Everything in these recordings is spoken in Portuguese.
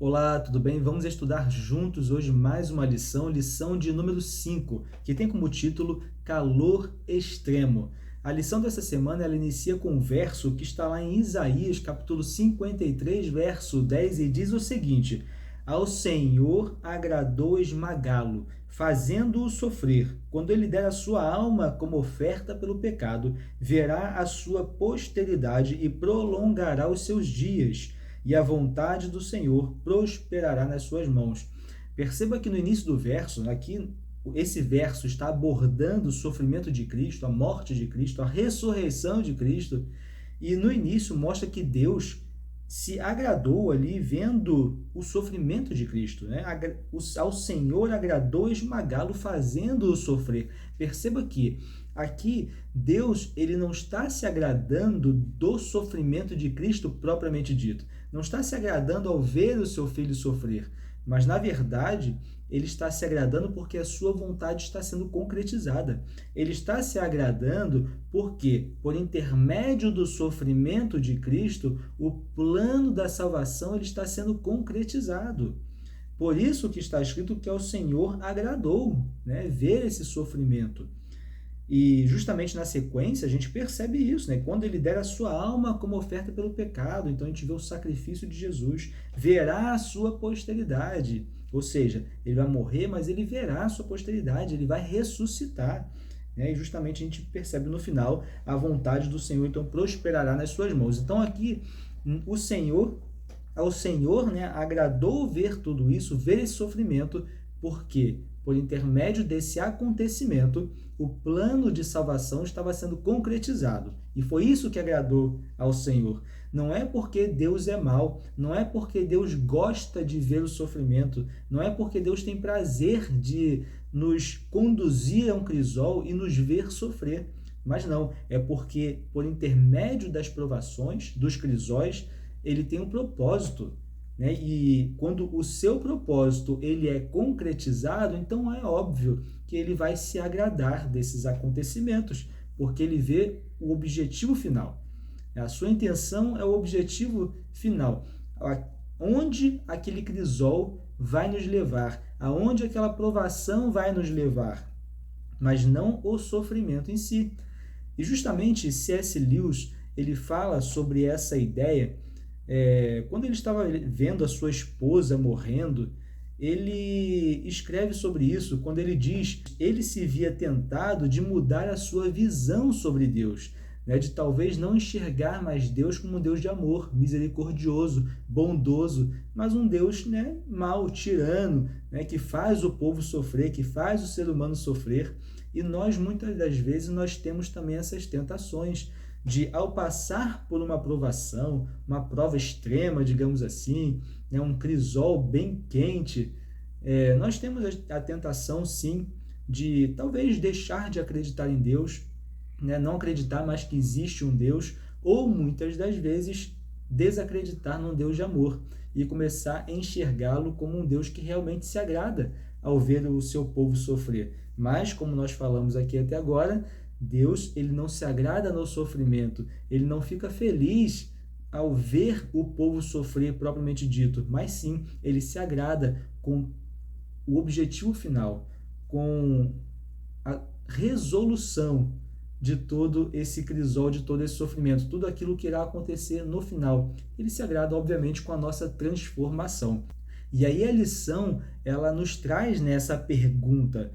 Olá, tudo bem? Vamos estudar juntos hoje mais uma lição de número 5, que tem como título Calor Extremo. A lição dessa semana ela inicia com um verso que está lá em Isaías, capítulo 53, verso 10, e diz o seguinte: Ao Senhor agradou esmagá-lo, fazendo-o sofrer. Quando ele der a sua alma como oferta pelo pecado, verá a sua posteridade e prolongará os seus dias, e a vontade do Senhor prosperará nas suas mãos. Perceba que no início do verso, aqui, esse verso está abordando o sofrimento de Cristo, a morte de Cristo, a ressurreição de Cristo, e no início mostra que Deus se agradou ali vendo o sofrimento de Cristo, né? Ao Senhor agradou esmagá-lo, fazendo-o sofrer. Perceba que aqui Deus ele não está se agradando do sofrimento de Cristo propriamente dito, não está se agradando ao ver o seu filho sofrer, mas na verdade ele está se agradando porque a sua vontade está sendo concretizada. Ele está se agradando porque, por intermédio do sofrimento de Cristo, o plano da salvação ele está sendo concretizado. Por isso que está escrito que ao Senhor agradou, né, ver esse sofrimento. E justamente na sequência a gente percebe isso, né? Quando ele der a sua alma como oferta pelo pecado, então a gente vê o sacrifício de Jesus, verá a sua posteridade. Ou seja, ele vai morrer, mas ele verá a sua posteridade, ele vai ressuscitar. Né? E justamente a gente percebe no final a vontade do Senhor, então prosperará nas suas mãos. Então aqui o Senhor, ao Senhor, né, agradou ver tudo isso, ver esse sofrimento, porque por intermédio desse acontecimento, o plano de salvação estava sendo concretizado. E foi isso que agradou ao Senhor. Não é porque Deus é mau, não é porque Deus gosta de ver o sofrimento, não é porque Deus tem prazer de nos conduzir a um crisol e nos ver sofrer. Mas não, é porque por intermédio das provações, dos crisóis, ele tem um propósito. Né? E quando o seu propósito ele é concretizado, então é óbvio que ele vai se agradar desses acontecimentos, porque ele vê o objetivo final. A sua intenção é o objetivo final. Onde aquele crisol vai nos levar, aonde aquela provação vai nos levar, mas não o sofrimento em si. E justamente C.S. Lewis ele fala sobre essa ideia. Quando ele estava vendo a sua esposa morrendo, ele escreve sobre isso quando ele diz que ele se via tentado de mudar a sua visão sobre Deus, né, de talvez não enxergar mais Deus como um Deus de amor, misericordioso, bondoso, mas um Deus, né, mau, tirano, né, que faz o povo sofrer, que faz o ser humano sofrer. E nós, muitas das vezes, nós temos também essas tentações de, ao passar por uma provação, uma prova extrema, digamos assim, né, um crisol bem quente, nós temos a tentação, sim, de talvez deixar de acreditar em Deus, né, não acreditar mais que existe um Deus, ou muitas das vezes desacreditar num Deus de amor e começar a enxergá-lo como um Deus que realmente se agrada ao ver o seu povo sofrer. Mas, como nós falamos aqui até agora, Deus ele não se agrada no sofrimento, ele não fica feliz ao ver o povo sofrer propriamente dito, mas sim, ele se agrada com o objetivo final, com a resolução de todo esse crisol, de todo esse sofrimento, tudo aquilo que irá acontecer no final. Ele se agrada, obviamente, com a nossa transformação. E aí a lição, ela nos traz nessa pergunta,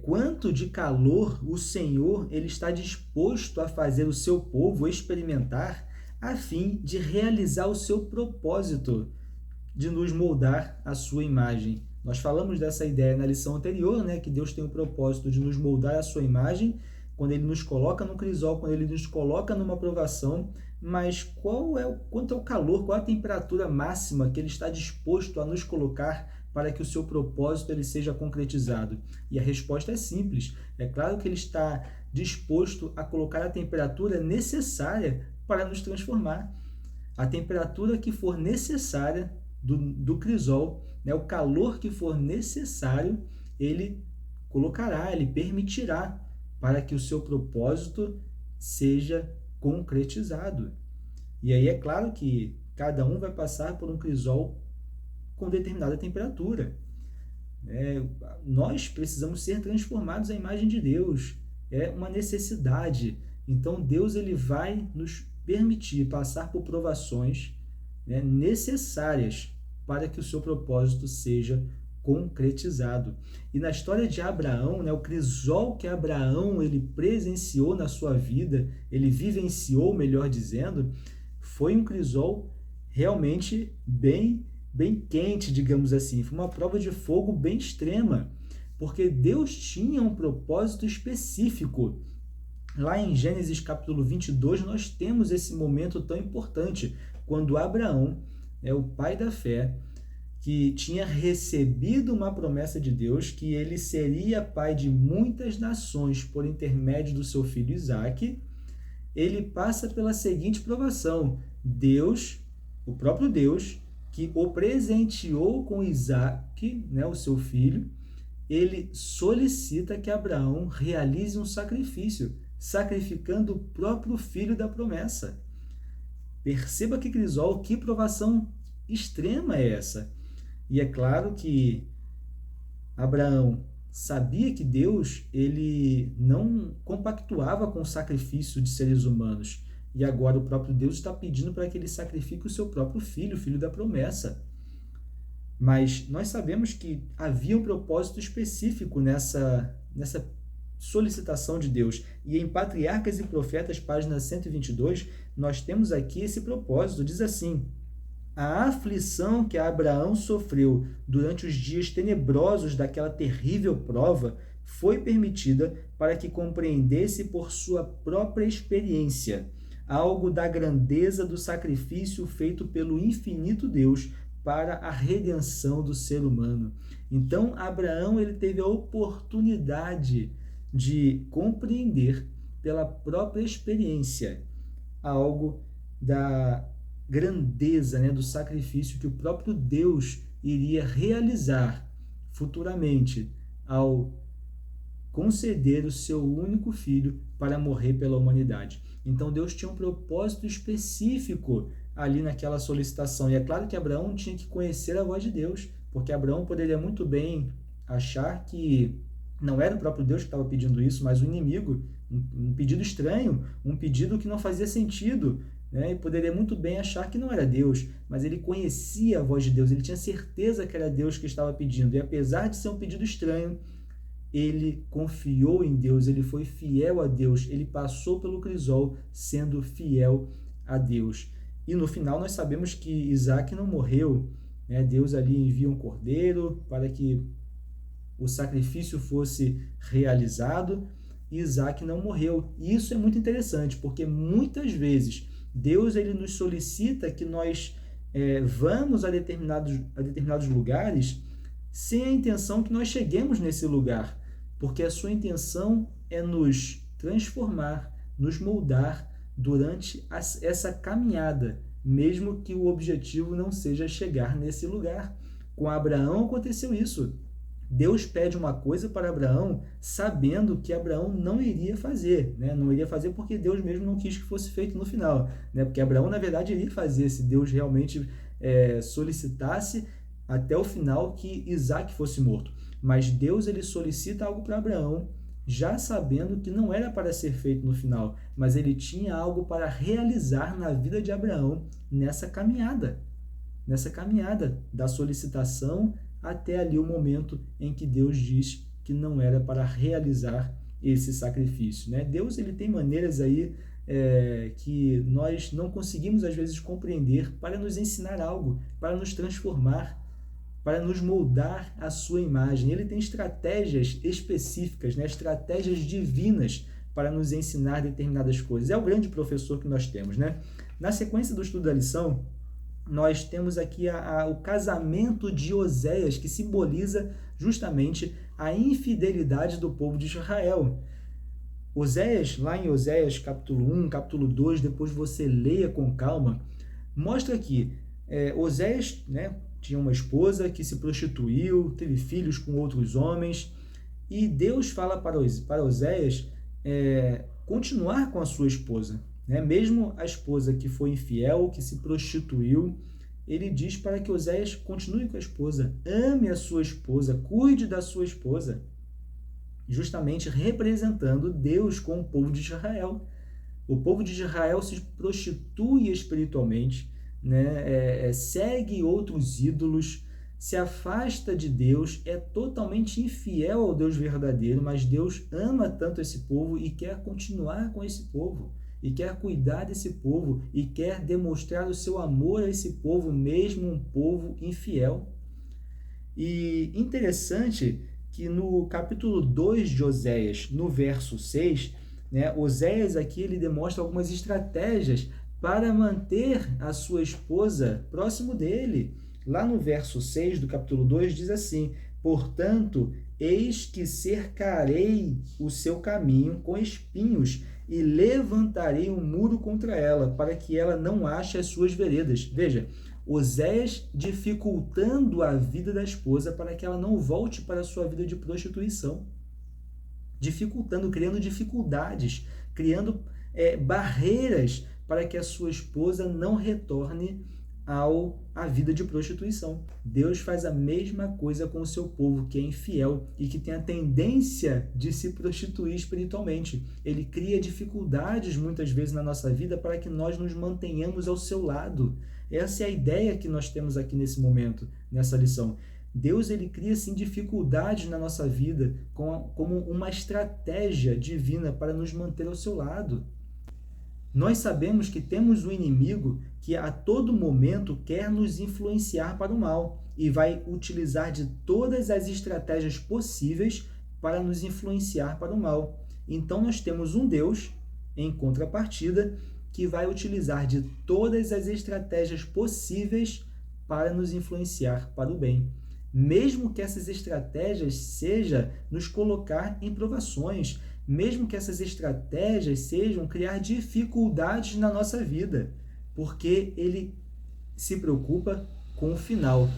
quanto de calor o Senhor ele está disposto a fazer o seu povo experimentar a fim de realizar o seu propósito de nos moldar à sua imagem. Nós falamos dessa ideia na lição anterior, né, que Deus tem o propósito de nos moldar à sua imagem, quando ele nos coloca no crisol, quando ele nos coloca numa provação, mas quanto é o calor, qual é a temperatura máxima que ele está disposto a nos colocar para que o seu propósito ele seja concretizado? E a resposta é simples. É claro que ele está disposto a colocar a temperatura necessária para nos transformar. A temperatura que for necessária do crisol, né, o calor que for necessário, ele colocará, ele permitirá para que o seu propósito seja concretizado. E aí é claro que cada um vai passar por um crisol com determinada temperatura. Nós precisamos ser transformados à imagem de Deus. É uma necessidade. Então, Deus ele vai nos permitir passar por provações, né, necessárias para que o seu propósito seja concretizado. E na história de Abraão, né, o crisol que Abraão ele presenciou na sua vida, ele vivenciou, melhor dizendo, foi um crisol realmente bem quente, digamos assim. Foi uma prova de fogo bem extrema, porque Deus tinha um propósito específico. Lá em Gênesis capítulo 22, nós temos esse momento tão importante, quando Abraão, o pai da fé, que tinha recebido uma promessa de Deus, que ele seria pai de muitas nações por intermédio do seu filho Isaque, ele passa pela seguinte provação. Deus, o próprio Deus, que o presenteou com Isaque, né, o seu filho, ele solicita que Abraão realize um sacrifício, sacrificando o próprio filho da promessa. Perceba que crisol, que provação extrema é essa. E é claro que Abraão sabia que Deus ele não compactuava com o sacrifício de seres humanos. E agora o próprio Deus está pedindo para que ele sacrifique o seu próprio filho, o filho da promessa. Mas nós sabemos que havia um propósito específico nessa solicitação de Deus. E em Patriarcas e Profetas, página 122, nós temos aqui esse propósito. Diz assim: a aflição que Abraão sofreu durante os dias tenebrosos daquela terrível prova foi permitida para que compreendesse por sua própria experiência algo da grandeza do sacrifício feito pelo infinito Deus para a redenção do ser humano. Então, Abraão ele teve a oportunidade de compreender pela própria experiência algo da grandeza, né, do sacrifício que o próprio Deus iria realizar futuramente ao conceder o seu único filho para morrer pela humanidade. Então Deus tinha um propósito específico ali naquela solicitação. E é claro que Abraão tinha que conhecer a voz de Deus, porque Abraão poderia muito bem achar que não era o próprio Deus que estava pedindo isso, mas o inimigo, um pedido estranho, um pedido que não fazia sentido, né? E poderia muito bem achar que não era Deus, mas ele conhecia a voz de Deus, ele tinha certeza que era Deus que estava pedindo. E apesar de ser um pedido estranho, ele confiou em Deus, ele foi fiel a Deus, ele passou pelo crisol sendo fiel a Deus. E no final nós sabemos que Isaque não morreu, né? Deus ali envia um cordeiro para que o sacrifício fosse realizado, e Isaque não morreu. E isso é muito interessante, porque muitas vezes Deus ele nos solicita que nós vamos a determinados lugares sem a intenção que nós cheguemos nesse lugar, porque a sua intenção é nos transformar, nos moldar durante essa caminhada, mesmo que o objetivo não seja chegar nesse lugar. Com Abraão aconteceu isso. Deus pede uma coisa para Abraão, sabendo que Abraão não iria fazer, né? Não iria fazer porque Deus mesmo não quis que fosse feito no final, né? Porque Abraão, na verdade, iria fazer se Deus realmente solicitasse até o final que Isaque fosse morto. Mas Deus ele solicita algo para Abraão, já sabendo que não era para ser feito no final, mas ele tinha algo para realizar na vida de Abraão nessa caminhada da solicitação até ali o momento em que Deus diz que não era para realizar esse sacrifício, né? Deus ele tem maneiras aí que nós não conseguimos às vezes compreender para nos ensinar algo, para nos transformar, para nos moldar à sua imagem. Ele tem estratégias específicas, né? Estratégias divinas para nos ensinar determinadas coisas. É o grande professor que nós temos, né? Na sequência do estudo da lição, nós temos aqui o casamento de Oséias, que simboliza justamente a infidelidade do povo de Israel. Oséias, lá em Oséias capítulo 1, capítulo 2, depois você leia com calma, mostra que Oséias, né, tinha uma esposa que se prostituiu, teve filhos com outros homens, e Deus fala para Oséias continuar com a sua esposa, né? Mesmo a esposa que foi infiel, que se prostituiu, ele diz para que Oséias continue com a esposa, ame a sua esposa, cuide da sua esposa, justamente representando Deus com o povo de Israel. O povo de Israel se prostitui espiritualmente, né? Segue outros ídolos, se afasta de Deus, é totalmente infiel ao Deus verdadeiro, mas Deus ama tanto esse povo e quer continuar com esse povo, e quer cuidar desse povo, e quer demonstrar o seu amor a esse povo, mesmo um povo infiel. E interessante que no capítulo 2 de Oséias, no verso 6, né, Oséias aqui ele demonstra algumas estratégias para manter a sua esposa próximo dele. Lá no verso 6 do capítulo 2 diz assim: portanto, eis que cercarei o seu caminho com espinhos e levantarei um muro contra ela, para que ela não ache as suas veredas. Veja, Oséias dificultando a vida da esposa para que ela não volte para a sua vida de prostituição. Dificultando, criando dificuldades, criando barreiras para que a sua esposa não retorne à vida de prostituição. Deus faz a mesma coisa com o seu povo, que é infiel e que tem a tendência de se prostituir espiritualmente. Ele cria dificuldades muitas vezes na nossa vida para que nós nos mantenhamos ao seu lado. Essa é a ideia que nós temos aqui nesse momento, nessa lição. Deus ele cria sim dificuldades na nossa vida como uma estratégia divina para nos manter ao seu lado. Nós sabemos que temos um inimigo que a todo momento quer nos influenciar para o mal e vai utilizar de todas as estratégias possíveis para nos influenciar para o mal. Então nós temos um Deus, em contrapartida, que vai utilizar de todas as estratégias possíveis para nos influenciar para o bem. Mesmo que essas estratégias seja nos colocar em provações, mesmo que essas estratégias sejam criar dificuldades na nossa vida, porque ele se preocupa com o final.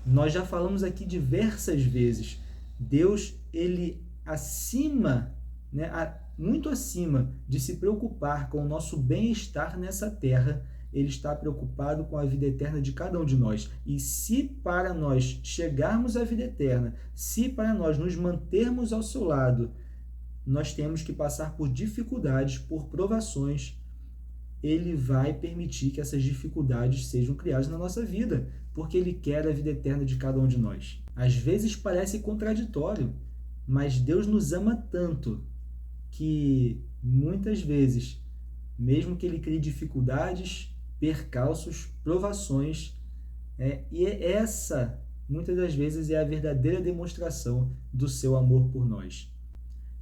Nós já falamos aqui diversas vezes, Deus, ele acima, né, muito acima de se preocupar com o nosso bem-estar nessa terra, ele está preocupado com a vida eterna de cada um de nós. E se para nós chegarmos à vida eterna, se para nós nos mantermos ao seu lado, nós temos que passar por dificuldades, por provações, ele vai permitir que essas dificuldades sejam criadas na nossa vida, porque ele quer a vida eterna de cada um de nós. Às vezes parece contraditório, mas Deus nos ama tanto que muitas vezes, mesmo que ele crie dificuldades, percalços, provações, e essa, muitas das vezes, é a verdadeira demonstração do seu amor por nós.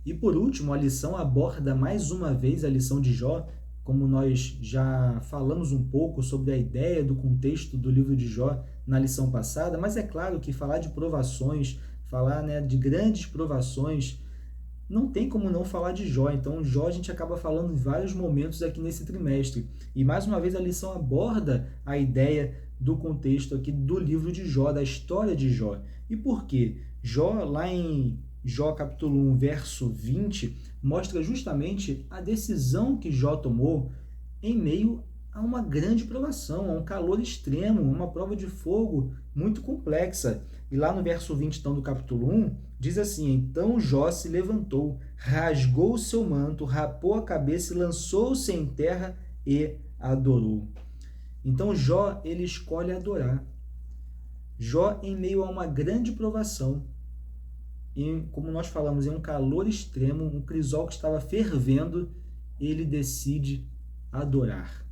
E por último, a lição aborda mais uma vez a lição de Jó, como nós já falamos um pouco sobre a ideia do contexto do livro de Jó na lição passada, mas é claro que falar de provações, falar, de grandes provações, não tem como não falar de Jó. Então, Jó a gente acaba falando em vários momentos aqui nesse trimestre. E mais uma vez a lição aborda a ideia do contexto aqui do livro de Jó, da história de Jó. E por quê? Jó, lá em Jó capítulo 1, verso 20, mostra justamente a decisão que Jó tomou em meio a uma grande provação, a um calor extremo, uma prova de fogo muito complexa. E lá no verso 20, então, do capítulo 1, diz assim: então Jó se levantou, rasgou o seu manto, rapou a cabeça e lançou-se em terra e adorou. Então Jó, ele escolhe adorar. Jó, em meio a uma grande provação, como nós falamos, em um calor extremo, um crisol que estava fervendo, ele decide adorar.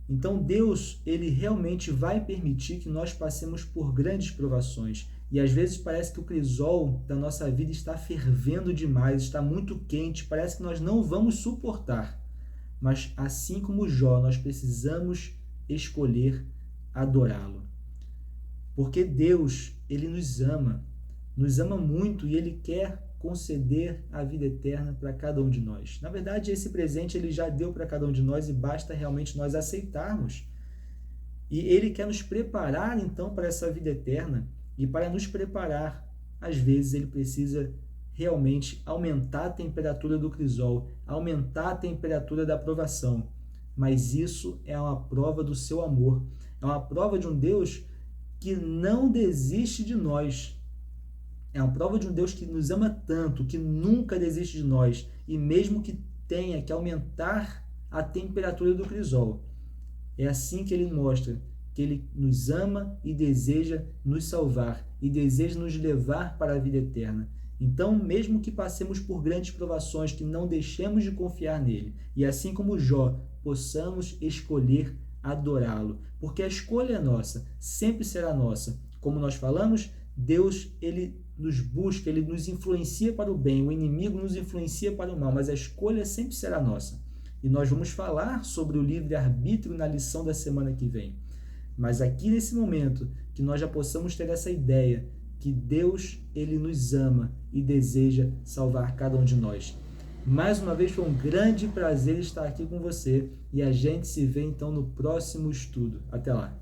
Então Deus, ele realmente vai permitir que nós passemos por grandes provações. E às vezes parece que o crisol da nossa vida está fervendo demais, está muito quente, parece que nós não vamos suportar. Mas assim como Jó, nós precisamos escolher adorá-lo. Porque Deus, ele nos ama muito e ele quer conceder a vida eterna para cada um de nós. Na verdade, esse presente ele já deu para cada um de nós e basta realmente nós aceitarmos. E ele quer nos preparar então para essa vida eterna. E para nos preparar, às vezes ele precisa realmente aumentar a temperatura do crisol, aumentar a temperatura da provação. mas isso é uma prova do seu amor. É uma prova de um Deus que não desiste de nós. É uma prova de um Deus que nos ama tanto, que nunca desiste de nós, e mesmo que tenha que aumentar a temperatura do crisol. É assim que ele mostra que ele nos ama e deseja nos salvar, e deseja nos levar para a vida eterna. Então, mesmo que passemos por grandes provações, que não deixemos de confiar nele, e assim como Jó, possamos escolher adorá-lo, porque a escolha é nossa, sempre será nossa. Como nós falamos, Deus, ele nos busca, ele nos influencia para o bem, o inimigo nos influencia para o mal, mas a escolha sempre será nossa. E nós vamos falar sobre o livre-arbítrio na lição da semana que vem. Mas aqui nesse momento, que nós já possamos ter essa ideia que Deus, ele nos ama e deseja salvar cada um de nós. Mais uma vez foi um grande prazer estar aqui com você e a gente se vê então no próximo estudo. Até lá!